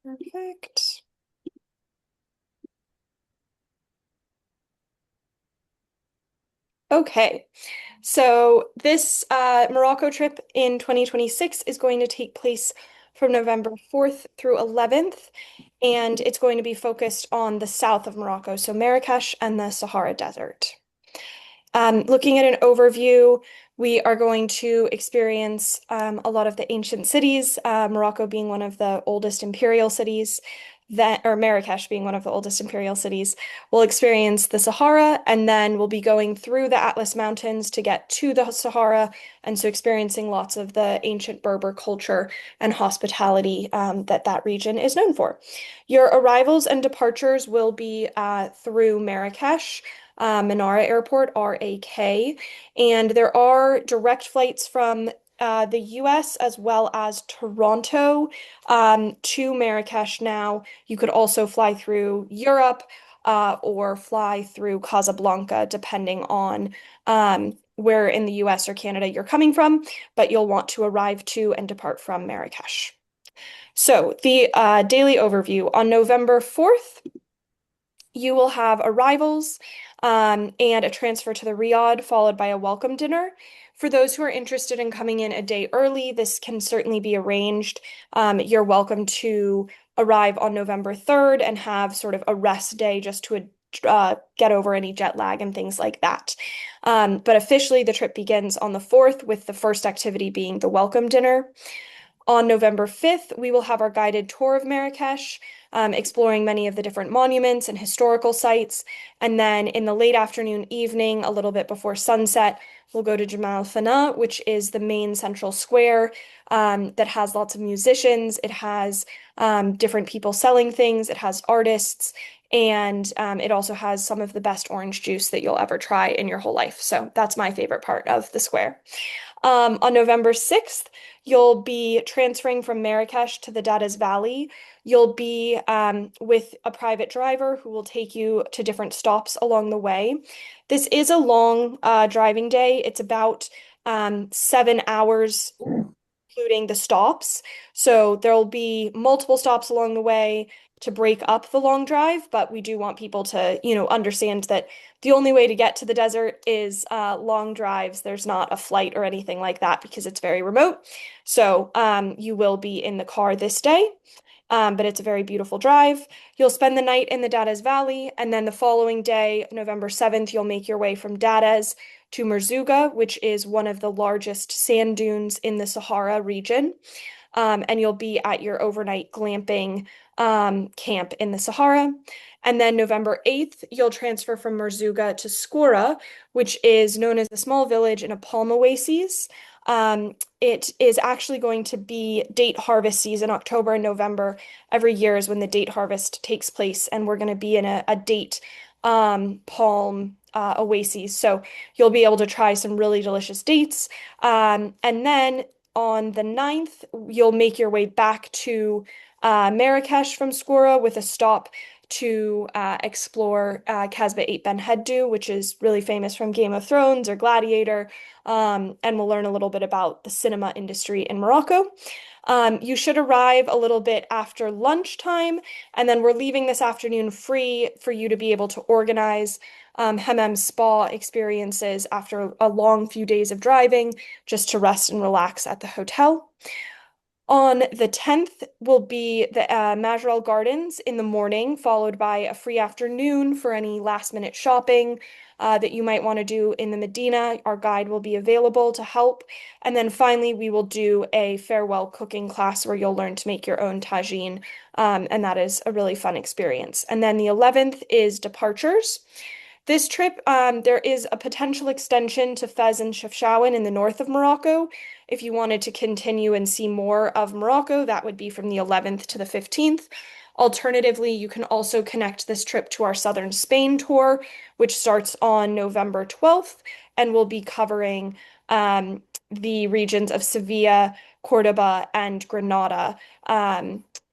Perfect. Okay, so this Morocco trip in 2026 is going to take place from November 4th through 11th, and it's going to be focused on the south of Morocco, so Marrakesh and the Sahara Desert. Looking at an overview, we are going to experience a lot of the ancient cities, Morocco being one of the oldest imperial cities, or Marrakesh being one of the oldest imperial cities. We'll experience the Sahara, and then we'll be going through the Atlas Mountains to get to the Sahara, and so experiencing lots of the ancient Berber culture and hospitality that region is known for. Your arrivals and departures will be through Marrakesh. Manara Airport, RAK, and there are direct flights from the US as well as Toronto to Marrakesh now. You could also fly through Europe or fly through Casablanca, depending on where in the US or Canada you're coming from, but you'll want to arrive to and depart from Marrakesh. So, the daily overview on November 4th. You will have arrivals and a transfer to the Riyadh, followed by a welcome dinner. For those who are interested in coming in a day early, this can certainly be arranged. You're welcome to arrive on November 3rd and have sort of a rest day just to get over any jet lag and things like that. But officially, the trip begins on the 4th, with the first activity being the welcome dinner. On November 5th, we will have our guided tour of Marrakesh, exploring many of the different monuments and historical sites. And then in the late afternoon, evening, a little bit before sunset, we'll go to Jemaa el-Fna, which is the main central square that has lots of musicians. It has different people selling things. It has artists. And it also has some of the best orange juice that you'll ever try in your whole life. So that's my favorite part of the square. On November 6th, you'll be transferring from Marrakesh to the Dadas Valley. You'll be with a private driver who will take you to different stops along the way. This is a long driving day. It's about 7 hours, including the stops. So there'll be multiple stops along the way to break up the long drive, but we do want people to, understand that the only way to get to the desert is long drives. There's not a flight or anything like that because it's very remote. So you will be in the car this day. But it's a very beautiful drive. You'll spend the night in the Dadas Valley, and then the following day, November 7th, you'll make your way from Dadas to Merzouga, which is one of the largest sand dunes in the Sahara region. And you'll be at your overnight glamping camp in the Sahara. And then November 8th, you'll transfer from Merzouga to Skora, which is known as a small village in a palm oasis. It is actually going to be date harvest season. October and November every year is when the date harvest takes place, and we're going to be in a date palm oasis. So you'll be able to try some really delicious dates. And then on the 9th, you'll make your way back to Marrakesh from Skora with a stop to explore Casbah 8 Ben Heddu, which is really famous from Game of Thrones or Gladiator, and we'll learn a little bit about the cinema industry in Morocco. You should arrive a little bit after lunchtime, and then we're leaving this afternoon free for you to be able to organize hammam spa experiences after a long few days of driving, just to rest and relax at the hotel. On the 10th will be the Majral Gardens in the morning, followed by a free afternoon for any last-minute shopping that you might want to do in the Medina. Our guide will be available to help. And then finally, we will do a farewell cooking class where you'll learn to make your own tagine, and that is a really fun experience. And then the 11th is departures. This trip, there is a potential extension to Fez and Chefchaouen in the north of Morocco. If you wanted to continue and see more of Morocco, that would be from the 11th to the 15th. Alternatively, you can also connect this trip to our Southern Spain tour, which starts on November 12th and will be covering the regions of Sevilla, Cordoba, and Granada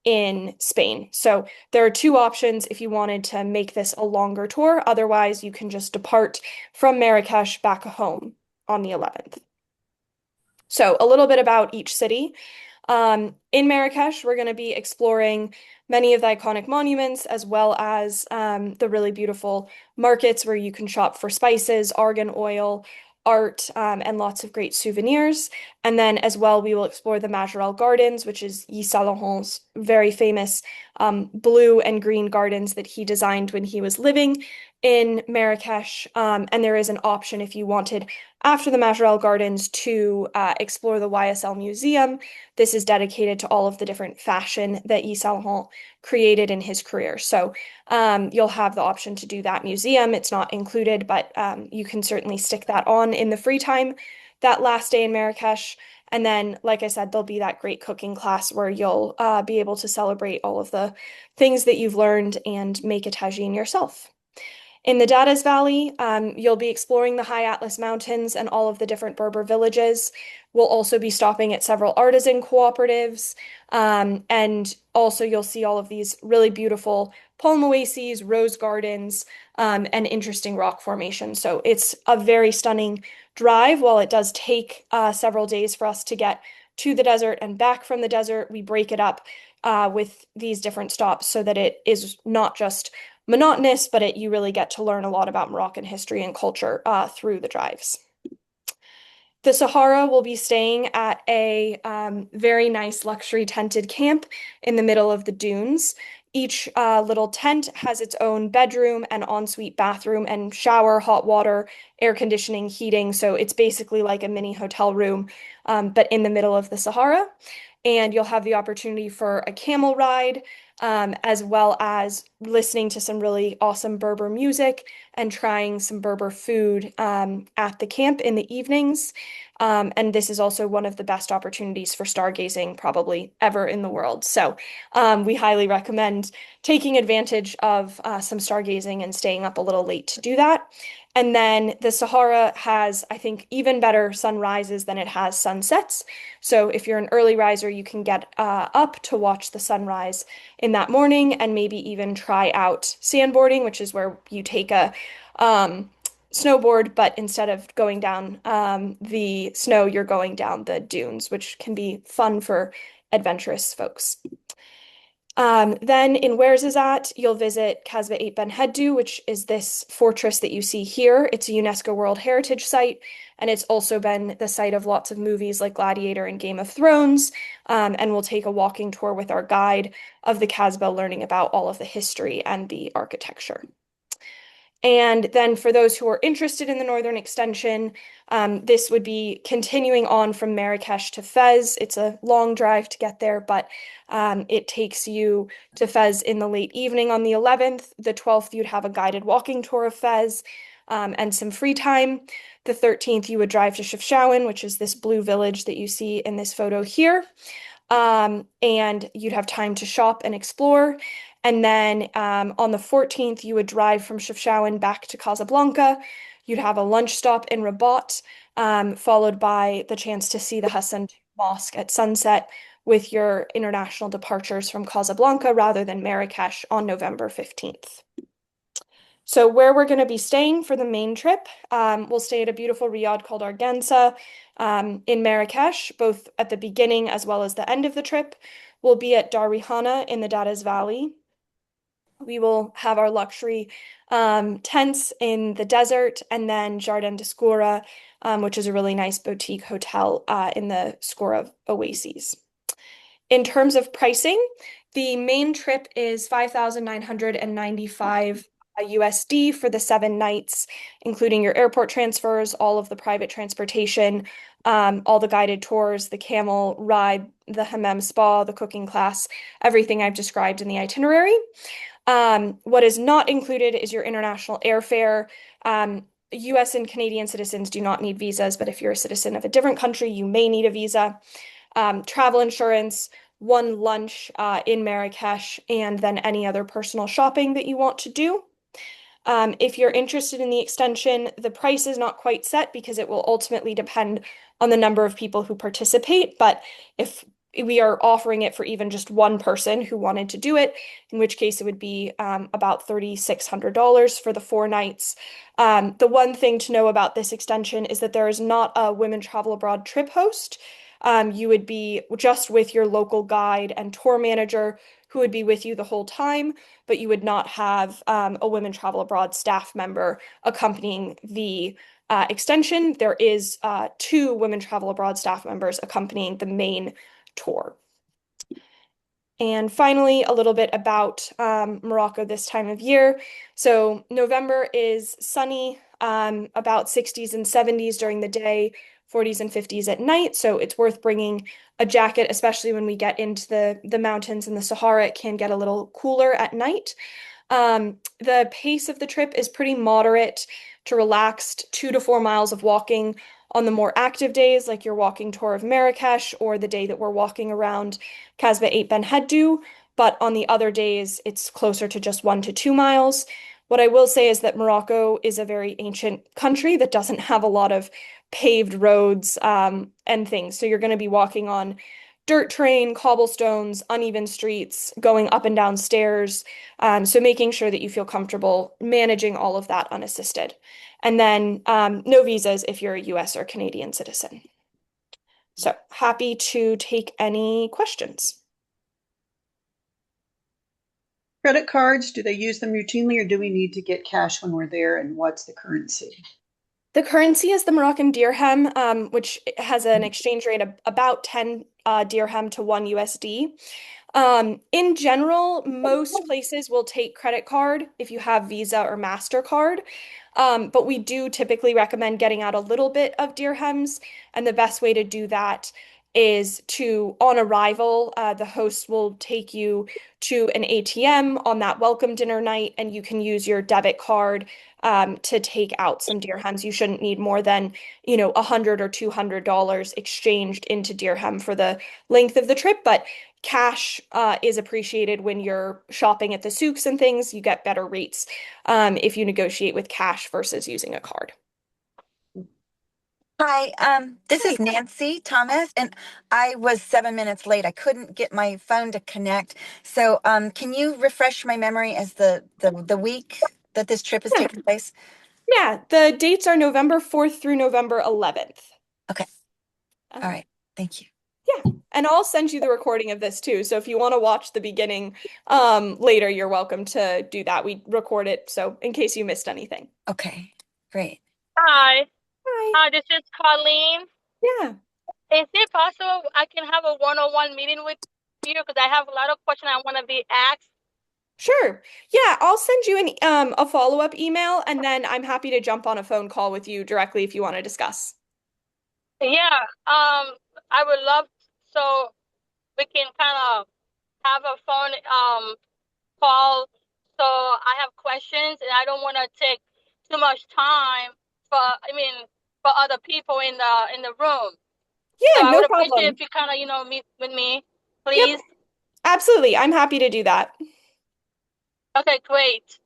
in Spain. So there are two options if you wanted to make this a longer tour. Otherwise, you can just depart from Marrakesh back home on the 11th. So a little bit about each city. In Marrakesh, we're going to be exploring many of the iconic monuments as well as the really beautiful markets where you can shop for spices, argan oil, art, and lots of great souvenirs. And then as well, we will explore the Majorelle Gardens, which is Yves Saint Laurent's very famous blue and green gardens that he designed when he was living in Marrakesh. And there is an option if you wanted after the Majorelle Gardens to explore the YSL Museum. This is dedicated to all of the different fashion that Yves Saint Laurent created in his career. So you'll have the option to do that museum. It's not included, but you can certainly stick that on in the free time that last day in Marrakesh. And then, like I said, there'll be that great cooking class where you'll be able to celebrate all of the things that you've learned and make a tagine yourself. In the Dadas Valley, you'll be exploring the High Atlas Mountains and all of the different Berber villages. We'll also be stopping at several artisan cooperatives. And also, you'll see all of these really beautiful palm oases, rose gardens, and interesting rock formations. So it's a very stunning drive. While it does take several days for us to get to the desert and back from the desert, we break it up with these different stops so that it is not just monotonous, but you really get to learn a lot about Moroccan history and culture through the drives. The Sahara will be staying at a very nice luxury tented camp in the middle of the dunes. Each little tent has its own bedroom and ensuite bathroom and shower, hot water, air conditioning, heating. So it's basically like a mini hotel room, but in the middle of the Sahara. And you'll have the opportunity for a camel ride, as well as listening to some really awesome Berber music and trying some Berber food at the camp in the evenings. And this is also one of the best opportunities for stargazing probably ever in the world. So we highly recommend taking advantage of some stargazing and staying up a little late to do that. And then the Sahara has, I think, even better sunrises than it has sunsets. So if you're an early riser, you can get up to watch the sunrise in that morning and maybe even try out sandboarding, which is where you take a snowboard, but instead of going down the snow, you're going down the dunes, which can be fun for adventurous folks. Then in Ouarzazate, you'll visit Kasbah 8 Ben Heddu, which is this fortress that you see here. It's a UNESCO World Heritage Site, and it's also been the site of lots of movies like Gladiator and Game of Thrones. And we'll take a walking tour with our guide of the Kasbah, learning about all of the history and the architecture. And then for those who are interested in the northern extension, this would be continuing on from Marrakesh to Fez. It's a long drive to get there, but it takes you to Fez in the late evening on the 11th. The 12th, you'd have a guided walking tour of Fez and some free time. The 13th, you would drive to Chefchaouen, which is this blue village that you see in this photo here. And you'd have time to shop and explore. And then on the 14th, you would drive from Chefchaouen back to Casablanca. You'd have a lunch stop in Rabat, followed by the chance to see the Hassan Mosque at sunset with your international departures from Casablanca rather than Marrakesh on November 15th. So where we're going to be staying for the main trip, we'll stay at a beautiful riad called Argansa in Marrakesh, both at the beginning as well as the end of the trip. We'll be at Dar Rihanna in the Dadas Valley. We will have our luxury tents in the desert, and then Jardin de Scoura, which is a really nice boutique hotel in the Scoura Oases. In terms of pricing, the main trip is 5,995 USD for the 7 nights, including your airport transfers, all of the private transportation, all the guided tours, the camel ride, the hammam spa, the cooking class, everything I've described in the itinerary. What is not included is your international airfare. US and Canadian citizens do not need visas, but if you're a citizen of a different country, you may need a visa. Travel insurance, one lunch in Marrakesh, and then any other personal shopping that you want to do. If you're interested in the extension, the price is not quite set because it will ultimately depend on the number of people who participate. But if we are offering it for even just one person who wanted to do it, in which case it would be about $3,600 for the 4 nights. The one thing to know about this extension is that there is not a Women Travel Abroad trip host. You would be just with your local guide and tour manager who would be with you the whole time, but you would not have a Women Travel Abroad staff member accompanying the extension. There is two Women Travel Abroad staff members accompanying the main tour. And finally, a little bit about Morocco this time of year. So November is sunny, about 60s and 70s during the day, 40s and 50s at night. So it's worth bringing a jacket, especially when we get into the mountains and the Sahara. It can get a little cooler at night. The pace of the trip is pretty moderate to relaxed, 2 to 4 miles of walking on the more active days, like your walking tour of Marrakesh or the day that we're walking around Casbah 8 Ben Heddu. But on the other days, it's closer to just 1 to 2 miles. What I will say is that Morocco is a very ancient country that doesn't have a lot of paved roads and things. So you're going to be walking on dirt terrain, cobblestones, uneven streets, going up and down stairs. So making sure that you feel comfortable managing all of that unassisted. And then no visas if you're a US or Canadian citizen. So happy to take any questions. Credit cards, do they use them routinely or do we need to get cash when we're there? And what's the currency? The currency is the Moroccan dirham, which has an exchange rate of about 10 dirham to 1 USD. In general, most places will take credit card if you have Visa or MasterCard. But we do typically recommend getting out a little bit of dirhams. And the best way to do that is to, on arrival, the host will take you to an ATM on that welcome dinner night, and you can use your debit card to take out some dirhams. You shouldn't need more than, $100 or $200 exchanged into dirham for the length of the trip, but cash is appreciated when you're shopping at the souks and things. You get better rates if you negotiate with cash versus using a card. Hi, this is Nancy Thomas, and I was 7 minutes late. I couldn't get my phone to connect. So, can you refresh my memory as the week that this trip is Yeah, taking place? yeah. The dates are November 4th through November 11th. Okay, all Um, right. Thank you. yeah, and I'll send you the recording of this too. So if you want to watch the beginning later, you're welcome to do that. We record it, so in case you missed anything. Okay, great. Hi, Hi. hi, this is Colleen. Yeah, Is it possible I can have a one-on-one meeting with you? Because I have a lot of questions I want to be asked. sure. Yeah, I'll send you a follow-up email, and then I'm happy to jump on a phone call with you directly if you want to discuss. Yeah, I would love so we can kind of have a phone call. So I have questions, and I don't want to take too much time for other people in the room. So Yeah, I no would appreciate problem. if you kind of, meet with me, Yep, please. absolutely. I'm happy to do that. Okay, great.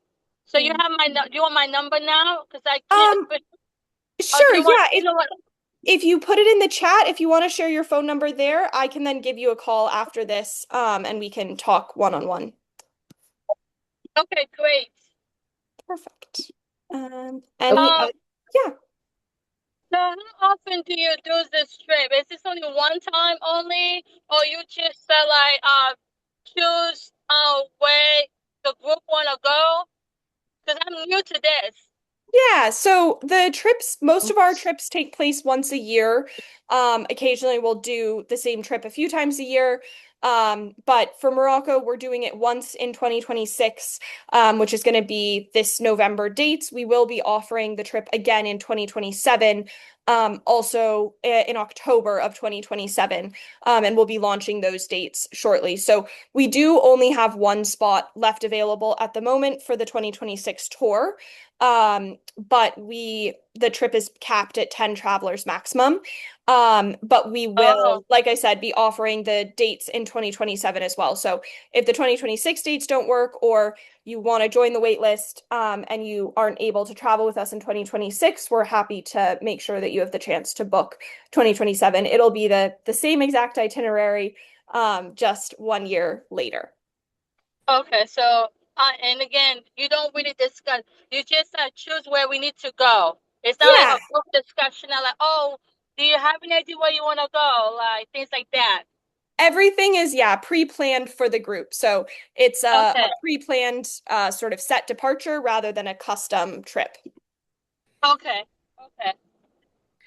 So you Mm. have do you want my number now? Because I can't. Um, Or do sure, you want? yeah. You know what? If you put it in the chat, if you want to share your phone number there, I can then give you a call after this, and we can talk one-on-one. Okay, great. Perfect. Any Um, yeah, so how often do you do this trip? Is this only one time only, or you just choose where the group wanna go? Because I'm new to this. yeah, so most of our trips take place once a year. Occasionally we'll do the same trip a few times a year. But for Morocco, we're doing it once in 2026, which is going to be this November dates. We will be offering the trip again in 2027, also in October of 2027, and we'll be launching those dates shortly. So we do only have one spot left available at the moment for the 2026 tour. But the trip is capped at 10 travelers maximum. But we Oh, will, like I said, be offering the dates in 2027 as well. So if the 2026 dates don't work or you want to join the wait list, and you aren't able to travel with us in 2026, we're happy to make sure that you have the chance to book 2027. It'll be the same exact itinerary, just 1 year later. okay. So, and again, you don't really discuss. You just choose where we need to go. It's not like Yeah, a group discussion. Like, oh, Do you have any idea where you want to go? Like things like that. Everything is, yeah, pre-planned for the group. So it's a Okay. pre-planned sort of set departure rather than a custom trip. Okay. Okay.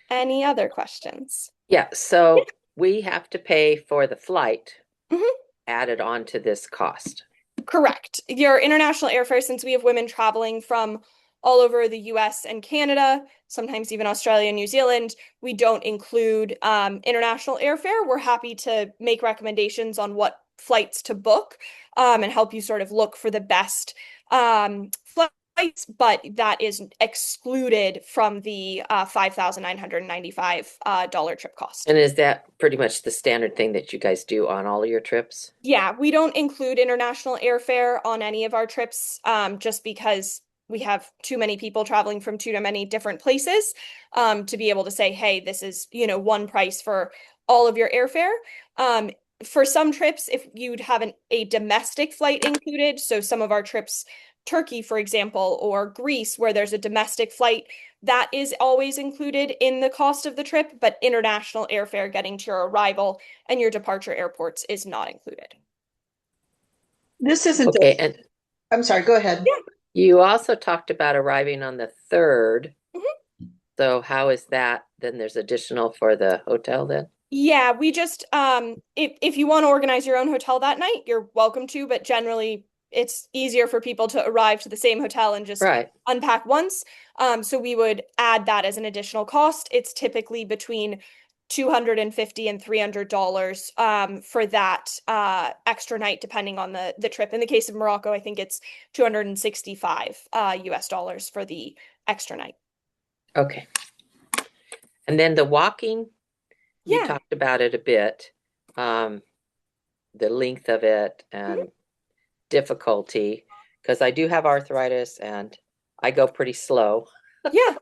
Any other questions? Yeah, so we have to pay for the flight Mhm. added on to this cost. Correct. Your international airfare, since we have women traveling from all over the US and Canada, sometimes even Australia and New Zealand, we don't include international airfare. We're happy to make recommendations on what flights to book and help you sort of look for the best flights, but that is excluded from the $5,995 dollar trip cost. And is that pretty much the standard thing that you guys do on all of your trips? Yeah, we don't include international airfare on any of our trips, just because we have too many people traveling from too many different places, to be able to say, hey, this is, one price for all of your airfare. Um, for some trips, if you'd have a domestic flight included, so some of our trips, Turkey, for example, or Greece, where there's a domestic flight, that is always included in the cost of the trip, but international airfare getting to your arrival and your departure airports is not included. This isn't Okay, a, and I'm sorry, go ahead. Yeah. you also talked about arriving on the 3rd. Mhm. So how is that? Then there's additional for the hotel then? Yeah, we just if you want to organize your own hotel that night, you're welcome to, but generally it's easier for people to arrive to the same hotel and just Right. unpack once. So we would add that as an additional cost. It's typically between 250 and $300 for that extra night, depending on the trip. In the case of Morocco, I think it's 265 US dollars for the extra night. Okay. And then the walking, you Yeah. talked about it a bit, the length of it Mhm. and difficulty, because I do have arthritis and I go pretty slow. Yeah.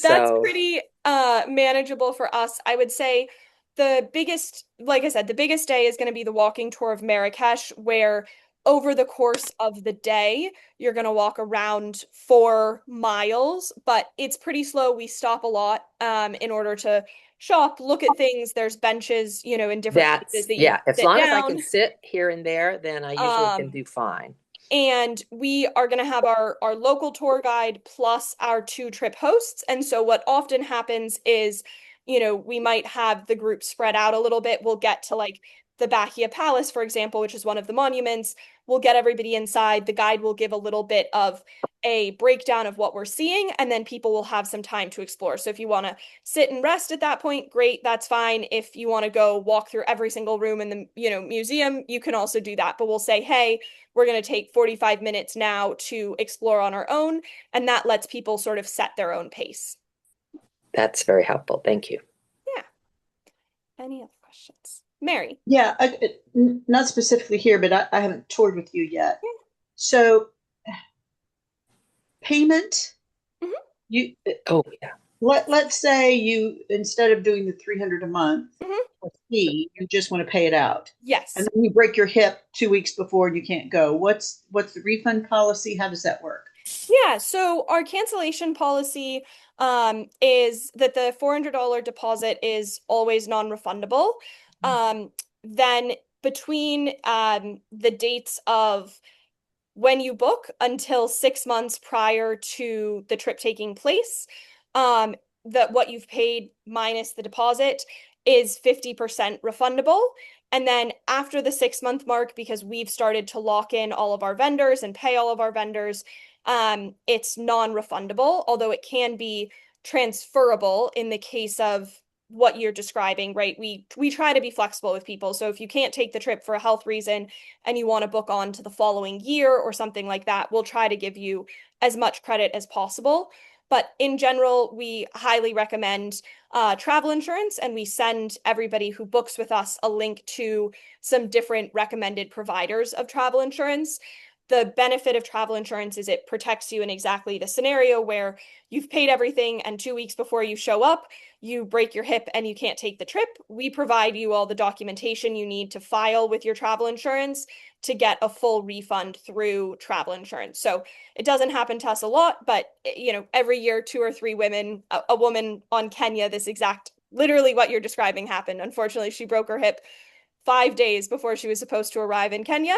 That's So pretty manageable for us. I would say the biggest, like I said, the biggest day is going to be the walking tour of Marrakesh, where over the course of the day, you're going to walk around 4 miles, but it's pretty slow. We stop a lot in order to shop, look at things. There's benches, in different places that's, that you yeah, as sit long as I can down. sit here and there, then I usually can Um, do fine. and we are going to have our local tour guide plus our two trip hosts. And so what often happens is, we might have the group spread out a little bit. We'll get to like the Bahia Palace, for example, which is one of the monuments. We'll get everybody inside. The guide will give a little bit of a breakdown of what we're seeing, and then people will have some time to explore. So if you want to sit and rest at that point, great, that's fine. If you want to go walk through every single room in the, museum, you can also do that. But we'll say, hey, we're going to take 45 minutes now to explore on our own, and that lets people sort of set their own pace. That's very helpful. Thank you. Yeah. Any other questions? Mary. Yeah, not specifically here, but I haven't toured with you yet. Yeah. So payment, Mhm. you Oh, yeah. let's say you instead of doing the 300 a month Mhm. fee, you just want to pay it out. And Yes. then you break your hip 2 weeks before and you can't go. What's the refund policy? How does that work? Yeah, so our cancellation policy is that the $400 deposit is always non-refundable. Then between the dates of when you book until 6 months prior to the trip taking place, um, that what you've paid minus the deposit is 50% refundable. And then after the 6 month mark, because we've started to lock in all of our vendors and pay all of our vendors, it's non-refundable, although it can be transferable in the case of what you're describing, right? We try to be flexible with people. So if you can't take the trip for a health reason and you want to book on to the following year or something like that, we'll try to give you as much credit as possible. But in general, we highly recommend travel insurance, and we send everybody who books with us a link to some different recommended providers of travel insurance. The benefit of travel insurance is it protects you in exactly the scenario where you've paid everything and 2 weeks before you show up, you break your hip and you can't take the trip. We provide you all the documentation you need to file with your travel insurance to get a full refund through travel insurance. So it doesn't happen to us a lot, but every year 2 or 3 women, a woman on Kenya this exact literally what you're describing happened. Unfortunately, she broke her hip 5 days before she was supposed to arrive in Kenya.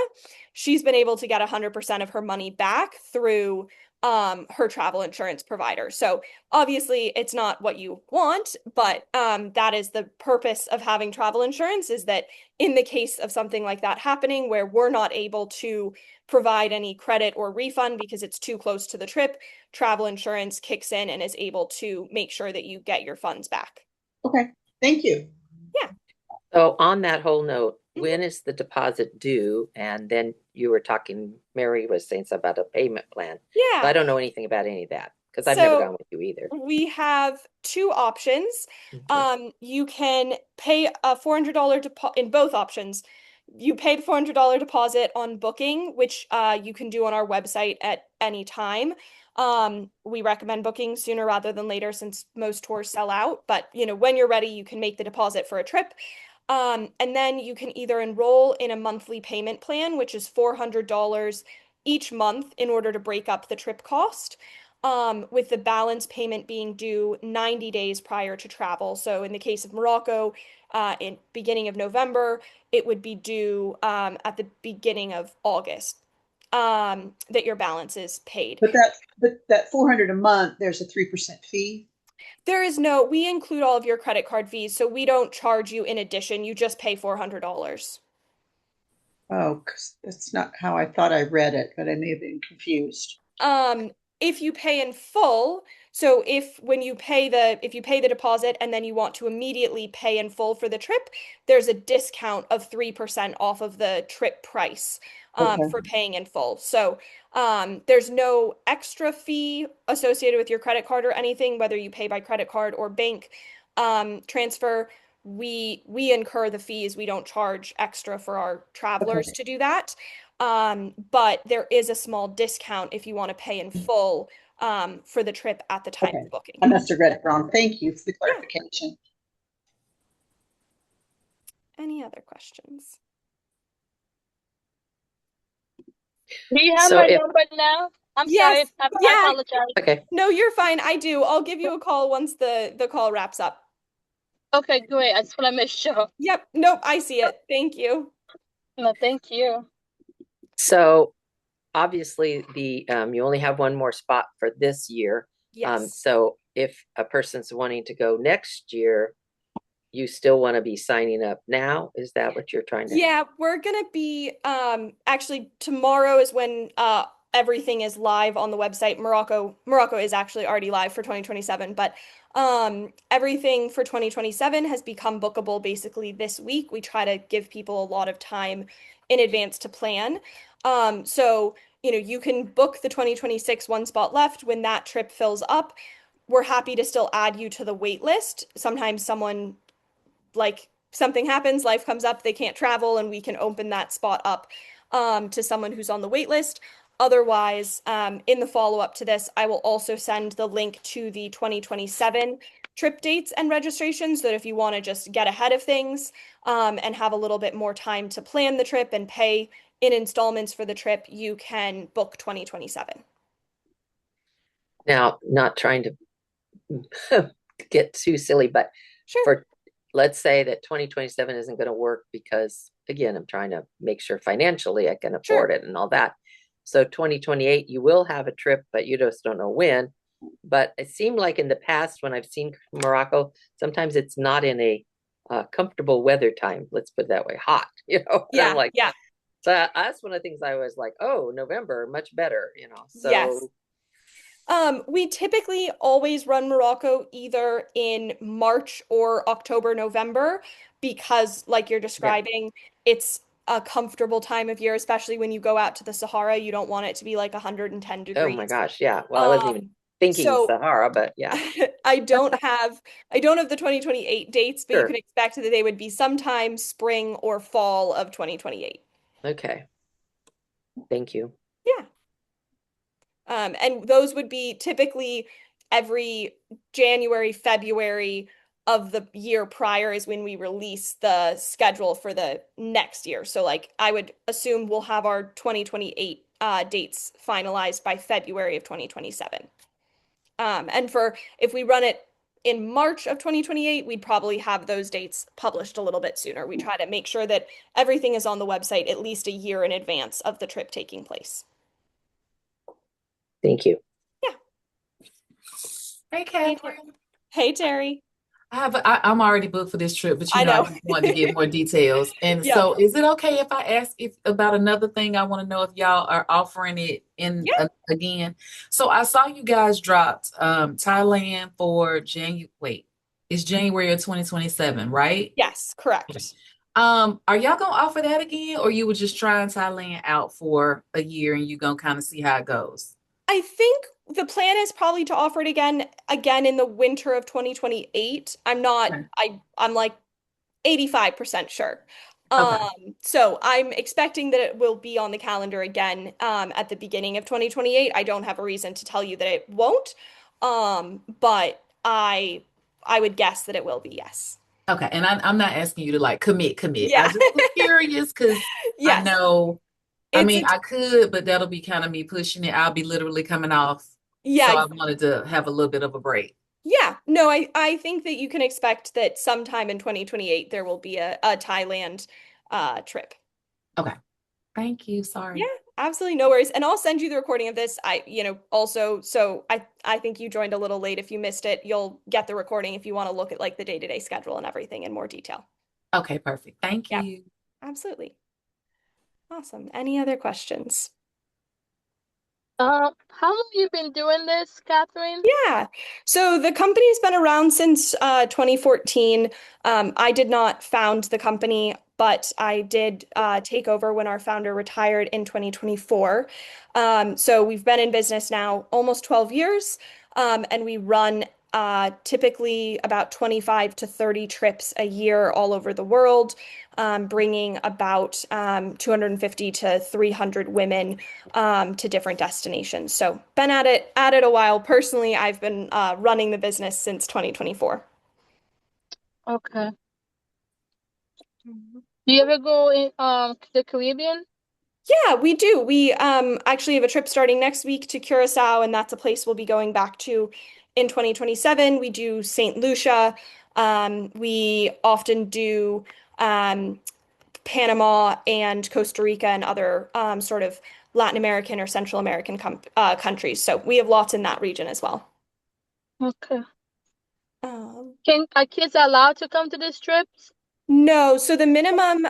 She's been able to get 100% of her money back through her travel insurance provider. So obviously it's not what you want, but that is the purpose of having travel insurance, is that in the case of something like that happening where we're not able to provide any credit or refund because it's too close to the trip, travel insurance kicks in and is able to make sure that you get your funds back. Okay, thank you. Yeah. So on that whole note, Mhm. when is the deposit due? And then you were talking, Mary was saying something about a payment plan. So I Yeah. don't know anything about any of that because I've never So gone with you either. we have two options. Okay. You can pay a $400 deposit in both options. You pay the $400 deposit on booking, which you can do on our website at any time. We recommend booking sooner rather than later since most tours sell out. But when you're ready, you can make the deposit for a trip. And then you can either enroll in a monthly payment plan, which is $400 each month in order to break up the trip cost, with the balance payment being due 90 days prior to travel. So in the case of Morocco, in beginning of November, it would be due at the beginning of August, that your balance is paid. But that 400 a month, there's a 3% fee. We include all of your credit card fees, so we don't charge you in addition. You just pay $400. Oh, 'cause that's not how I thought I read it, but I may have been confused. Um, if you pay in full, so if you pay the deposit and then you want to immediately pay in full for the trip, there's a discount of 3% off of the trip price Okay, for paying in full. So there's no extra fee associated with your credit card or anything, whether you pay by credit card or bank transfer. We incur the fees. We don't charge extra for our travelers okay, to do that. But there is a small discount if you want to pay in full for the trip at the time okay. of booking. I must have read it wrong. Thank you for the Yeah. clarification. Any other questions? Do you have So my if, number now? I'm sorry. Yes. I Yeah. apologize. okay, No, you're fine. I do. I'll give you a call once the call wraps up. Okay, great. I just want to make sure. Yep. Nope. I see it. Thank you. No, thank you. so obviously you only have one more spot for this year. Yes. So if a person's wanting to go next year, you still want to be signing up now? Is that what you're trying to? Yeah, we're gonna be actually tomorrow is when everything is live on the website. Morocco is actually already live for 2027, but everything for 2027 has become bookable basically this week. We try to give people a lot of time in advance to plan. So you can book the 2026 one spot left. When that trip fills up, we're happy to still add you to the wait list. Sometimes someone, like, something happens, life comes up, they can't travel, and we can open that spot up to someone who's on the wait list. Otherwise, in the follow-up to this, I will also send the link to the 2027 trip dates and registrations, so that if you want to just get ahead of things and have a little bit more time to plan the trip and pay in installments for the trip, you can book 2027. Now, not trying to get too silly, but Sure, for let's say that 2027 isn't going to work because again, I'm trying to make sure financially I can afford sure. it and all that. So 2028, you will have a trip, but you just don't know when. But it seemed like in the past when I've seen Morocco, sometimes it's not in a comfortable weather time. Let's put it that way, hot, And I'm Yeah, like, yeah, so that's one of the things I was like, oh, November, much better. yes. So We typically always run Morocco either in March or October, November, because, like you're yeah. describing, it's a comfortable time of year, especially when you go out to the Sahara. You don't want it to be like 110 Oh my degrees. gosh, yeah. Well, I wasn't even Um, thinking so Sahara, but yeah, I don't have the 2028 dates, but you can sure. expect that they would be sometime spring or fall of 2028. Okay. Thank you. Yeah. And those would be typically every January, February of the year prior is when we release the schedule for the next year. So, like, I would assume we'll have our 2028 dates finalized by February of 2027. And for if we run it in March of 2028, we'd probably have those dates published a little bit sooner. We try to make sure that everything is on the website at least a year in advance of the trip taking place. Thank you. Yeah. Hey, Catherine. Hey, Terry. I'm already booked for this trip, but I I know. just wanted to get more details. And Yeah. so, is it okay if I ask if about another thing? I want to know if y'all are offering it in Yeah. again. So I saw you guys dropped Thailand for January. Wait, it's January of 2027, right? Yes, correct. Are y'all gonna offer that again, or you were just trying Thailand out for a year and you gonna kind of see how it goes? I think the plan is probably to offer it again in the winter of 2028. I'm not Okay. I'm like 85% sure. Okay. So I'm expecting that it will be on the calendar again at the beginning of 2028. I don't have a reason to tell you that it won't. But I would guess that it will be, yes. Okay, and I'm not asking you to like commit. I Yeah. just was curious because I Yes. know, I It's mean, a I could, but that'll be kind of me pushing it. I'll be literally coming off. So yeah, I wanted to have a little bit of a break. yeah. No, I think that you can expect that sometime in 2028 there will be a Thailand trip. Okay. Thank you. Yeah, Sorry. absolutely no worries. And I'll send you the recording of this. Also, so I think you joined a little late. If you missed it, you'll get the recording if you want to look at like the day-to-day schedule and everything in more detail. Okay, perfect. Thank Yeah, you. absolutely. Awesome. Any other questions? How long you been doing this, Catherine? Yeah. So the company's been around since 2014. I did not found the company, but I did take over when our founder retired in 2024. So we've been in business now almost 12 years, and we run typically about 25 to 30 trips a year all over the world, bringing about 250 to 300 women to different destinations. So been at it a while. Personally, I've been running the business since 2024. Okay. Mhm. Do you ever go in the Caribbean? Yeah, we do. We actually have a trip starting next week to Curacao, and that's a place we'll be going back to in 2027. We do St. Lucia. We often do um, Panama and Costa Rica and other sort of Latin American or Central American countries. So we have lots in that region as well. Okay. Um, Can are kids allowed to come to these trips? no, so the minimum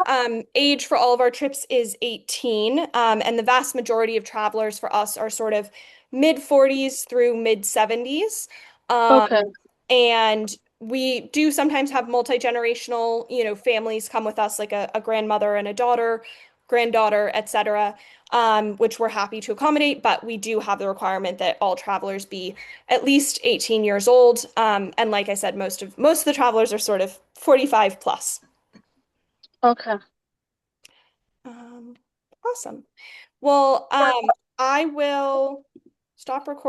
age for all of our trips is 18, and the vast majority of travelers for us are sort of mid 40s through mid 70s. Okay. And we do sometimes have multi-generational, families come with us, like a grandmother and a daughter, granddaughter, etc., which we're happy to accommodate. But we do have the requirement that all travelers be at least 18 years old. And like I said, most of the travelers are sort of 45 plus. Okay. Um, awesome. Well, I will stop recording.